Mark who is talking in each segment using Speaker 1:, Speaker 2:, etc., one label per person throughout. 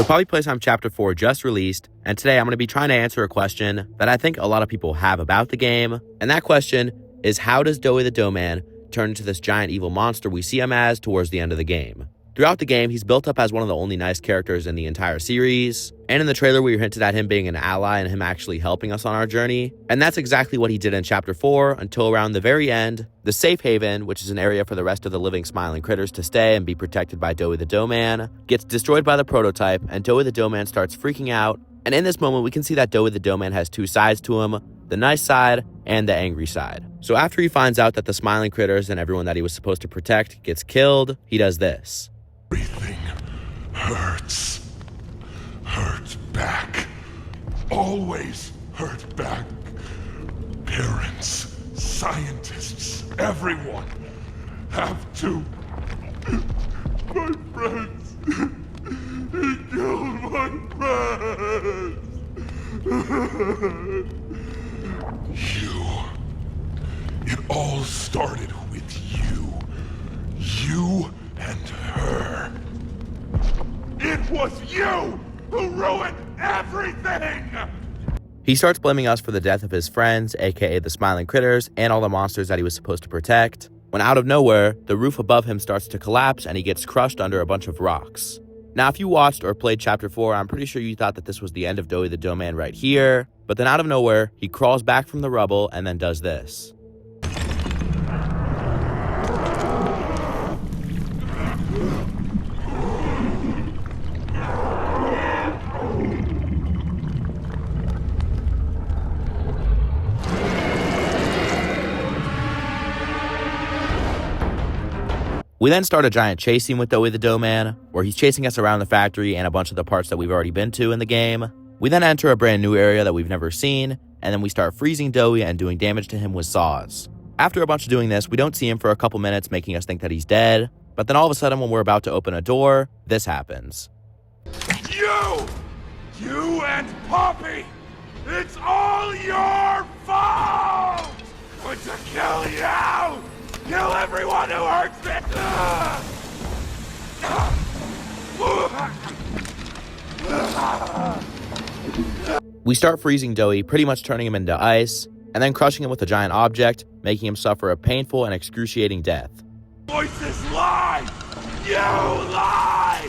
Speaker 1: So Poppy Playtime Chapter 4 just released, and today I'm going to be trying to answer a question that I think a lot of people have about the game. And that question is, how does Doey the Doughman turn into this giant evil monster we see him as towards the end of the game? Throughout the game, he's built up as one of the only nice characters in the entire series, and in the trailer we were hinted at him being an ally and him actually helping us on our journey, and that's exactly what he did in Chapter 4 until around the very end. The Safe Haven, which is an area for the rest of the living smiling critters to stay and be protected by Doey the Doughman, gets destroyed by the prototype, and Doey the Doughman starts freaking out, and in this moment we can see that Doey the Doughman has two sides to him, the nice side and the angry side. So after he finds out that the smiling critters and everyone that he was supposed to protect gets killed, he does this.
Speaker 2: Everything hurts. Hurt back. Always hurt back. Parents, scientists, everyone have to. My friends. He killed my friends. You. It all started with you. You and her. It was you who ruined everything!
Speaker 1: He starts blaming us for the death of his friends, aka the smiling critters, and all the monsters that he was supposed to protect, when out of nowhere, the roof above him starts to collapse and he gets crushed under a bunch of rocks. Now, if you watched or played Chapter 4, I'm pretty sure you thought that this was the end of Doey the Doughman right here, but then out of nowhere, he crawls back from the rubble and then does this. We then start a giant chase scene with Doey the Doughman, where he's chasing us around the factory and a bunch of the parts that we've already been to in the game. We then enter a brand new area that we've never seen, and then we start freezing Doey and doing damage to him with saws. After a bunch of doing this, we don't see him for a couple minutes, making us think that he's dead, but then all of a sudden when we're about to open a door, this happens.
Speaker 2: You! You and Poppy! It's all your fault! I'm going to kill you! Kill everyone who hurts me!
Speaker 1: We start freezing Doey, pretty much turning him into ice, and then crushing him with a giant object, making him suffer a painful and excruciating death.
Speaker 2: Voices lie! You lie!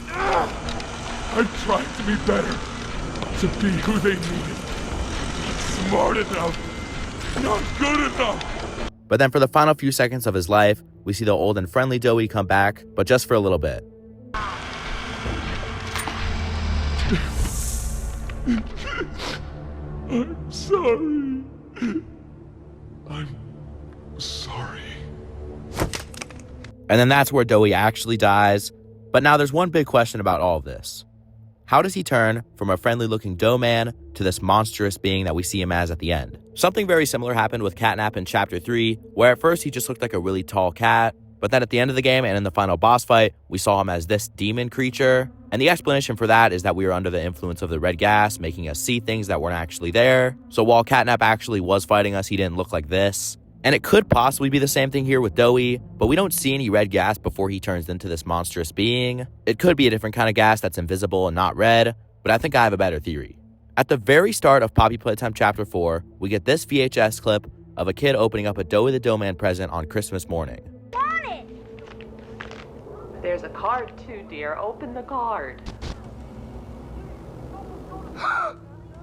Speaker 2: I'm trying to be better, to be who they needed. Not smart enough, not good enough.
Speaker 1: But then for the final few seconds of his life, we see the old and friendly Doey come back, but just for a little bit.
Speaker 2: I'm sorry. I'm sorry.
Speaker 1: And then that's where Doey actually dies. But now there's one big question about all of this. How does he turn from a friendly-looking Doughman to this monstrous being that we see him as at the end? Something very similar happened with Catnap in Chapter 3, where at first he just looked like a really tall cat, but then at the end of the game and in the final boss fight, we saw him as this demon creature. And the explanation for that is that we were under the influence of the red gas, making us see things that weren't actually there. So while Catnap actually was fighting us, he didn't look like this. And it could possibly be the same thing here with Doey, but we don't see any red gas before he turns into this monstrous being. It could be a different kind of gas that's invisible and not red, but I think I have a better theory. At the very start of Poppy Playtime Chapter 4, we get this VHS clip of a kid opening up a Doey the Doughman present on Christmas morning.
Speaker 3: Want it?
Speaker 4: There's a card too, dear. Open the card.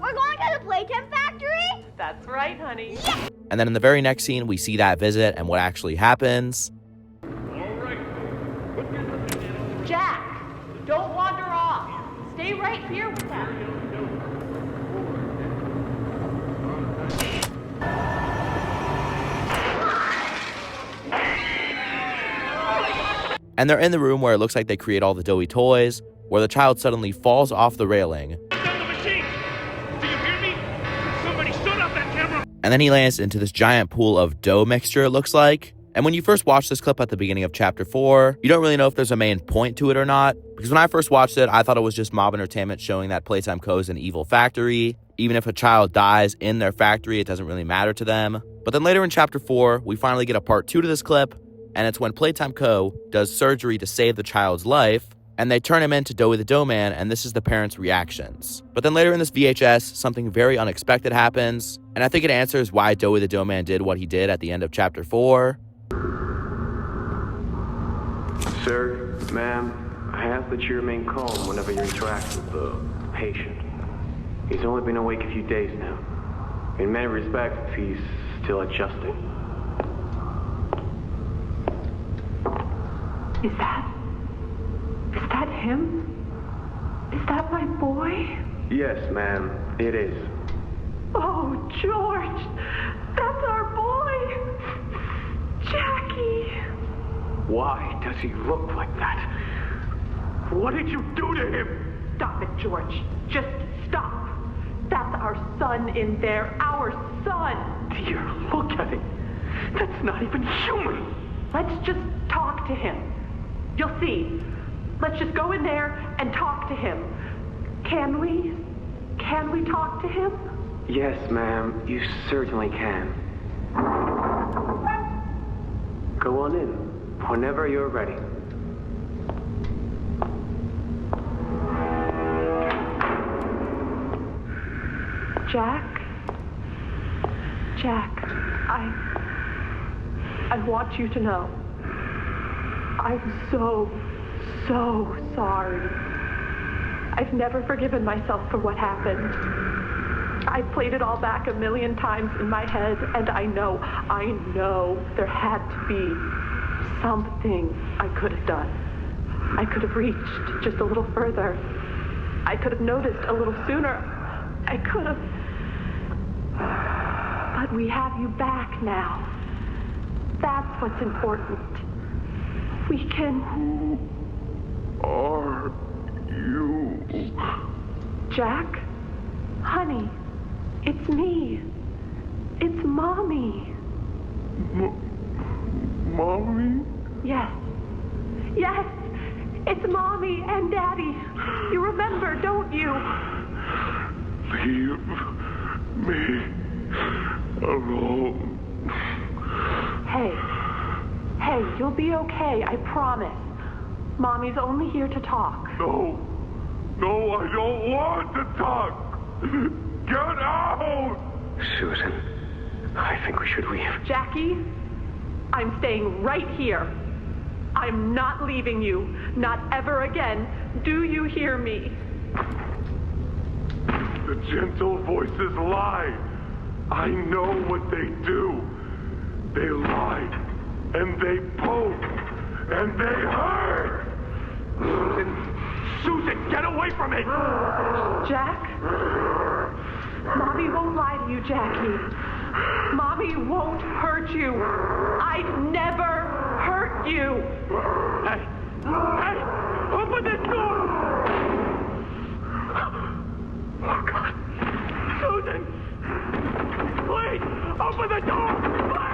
Speaker 3: We're going to the Playtime Factory?
Speaker 4: That's right, honey.
Speaker 3: Yeah!
Speaker 1: And then in the very next scene, we see that visit and what actually happens.
Speaker 4: Jack, don't wander off. Stay right here with us.
Speaker 1: And they're in the room where it looks like they create all the Doey toys, where the child suddenly falls off the railing. And then he lands into this giant pool of dough mixture, it looks like. And when you first watch this clip at the beginning of Chapter 4, you don't really know if there's a main point to it or not. Because when I first watched it, I thought it was just mob entertainment showing that Playtime Co. is an evil factory. Even if a child dies in their factory, it doesn't really matter to them. But then later in Chapter 4, we finally get a part 2 to this clip. And it's when Playtime Co. does surgery to save the child's life. and they turn him into Doey the Doughman, and this is the parents' reactions. But then later in this VHS, something very unexpected happens, and I think it answers why Doey the Doughman did what he did at the end of Chapter 4.
Speaker 5: Sir, ma'am, I ask that you remain calm whenever you interact with the patient. He's only been awake a few days now. In many respects, he's still adjusting.
Speaker 4: Is that him? Is that my boy?
Speaker 5: Yes, ma'am, it is.
Speaker 4: Oh, George, that's our boy. Jackie.
Speaker 5: Why does he look like that? What did you do to him?
Speaker 4: Stop it, George. Just stop. That's our son in there. Our son.
Speaker 5: Dear, look at him. That's not even human.
Speaker 4: Let's just talk to him. You'll see. Let's just go in there and talk to him. Can we? Can we talk to him?
Speaker 5: Yes, ma'am, you certainly can. Go on in, whenever you're ready.
Speaker 4: Jack, I want you to know, I'm so sorry. I've never forgiven myself for what happened. I played it all back 1,000,000 times in my head, and I know there had to be something I could have done. I could have reached just a little further. I could have noticed a little sooner. I could have. But we have you back now. That's what's important. We can...
Speaker 2: Who are you?
Speaker 4: Jack? Honey, it's me. It's Mommy.
Speaker 2: Mommy?
Speaker 4: Yes. Yes! It's Mommy and Daddy. You remember, don't you?
Speaker 2: Leave me alone.
Speaker 4: Hey, you'll be okay, I promise. Mommy's only here to talk.
Speaker 2: No, I don't want to talk. Get out!
Speaker 5: Susan, I think we should leave.
Speaker 4: Jackie, I'm staying right here. I'm not leaving you. Not ever again. Do you hear me?
Speaker 2: The gentle voices lie. I know what they do. They lie, and they poke, and they hurt. Susan, get away from me!
Speaker 4: Jack? Mommy won't lie to you, Jackie. Mommy won't hurt you. I'd never hurt you.
Speaker 2: Hey, open this door! Oh, God. Susan! Please, open the door! Please!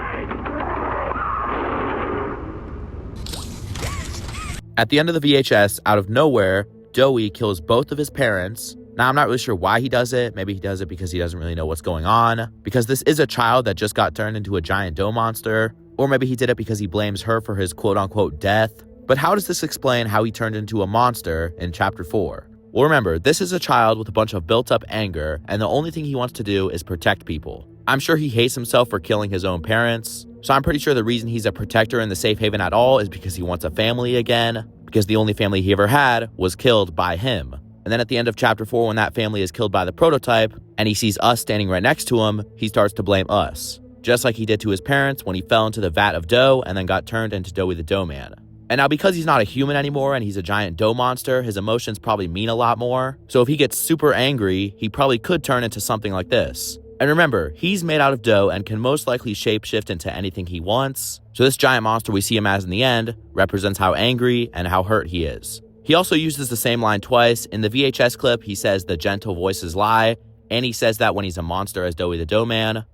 Speaker 1: At the end of the VHS, out of nowhere, Doey kills both of his parents. Now, I'm not really sure why he does it. Maybe he does it because he doesn't really know what's going on, because this is a child that just got turned into a giant dough monster, or maybe he did it because he blames her for his quote-unquote death. But how does this explain how he turned into a monster in Chapter 4? Well, remember, this is a child with a bunch of built-up anger, and the only thing he wants to do is protect people. I'm sure he hates himself for killing his own parents, so I'm pretty sure the reason he's a protector in the safe haven at all is because he wants a family again, because the only family he ever had was killed by him. And then at the end of Chapter 4, when that family is killed by the prototype, and he sees us standing right next to him, he starts to blame us, just like he did to his parents when he fell into the vat of dough and then got turned into Doey the Doughman. And now because he's not a human anymore and he's a giant dough monster, his emotions probably mean a lot more. So if he gets super angry, he probably could turn into something like this. And remember, he's made out of dough and can most likely shapeshift into anything he wants. So this giant monster we see him as in the end represents how angry and how hurt he is. He also uses the same line twice. In the VHS clip, he says the gentle voices lie, and he says that when he's a monster as Doey the Doughman.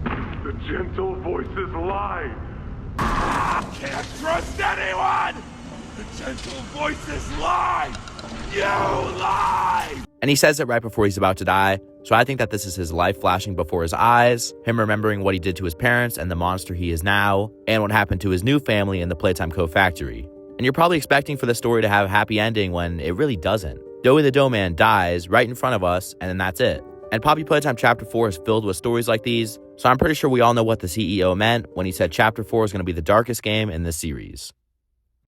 Speaker 2: The gentle voices lie. I can't trust anyone! The gentle voices lie! You lie!
Speaker 1: And he says it right before he's about to die, so I think that this is his life flashing before his eyes, him remembering what he did to his parents and the monster he is now, and what happened to his new family in the Playtime Co. factory. And you're probably expecting for the story to have a happy ending when it really doesn't. Doey the Doughman dies right in front of us, and then that's it. And Poppy Playtime Chapter 4 is filled with stories like these, so I'm pretty sure we all know what the CEO meant when he said Chapter 4 is going to be the darkest game in this series.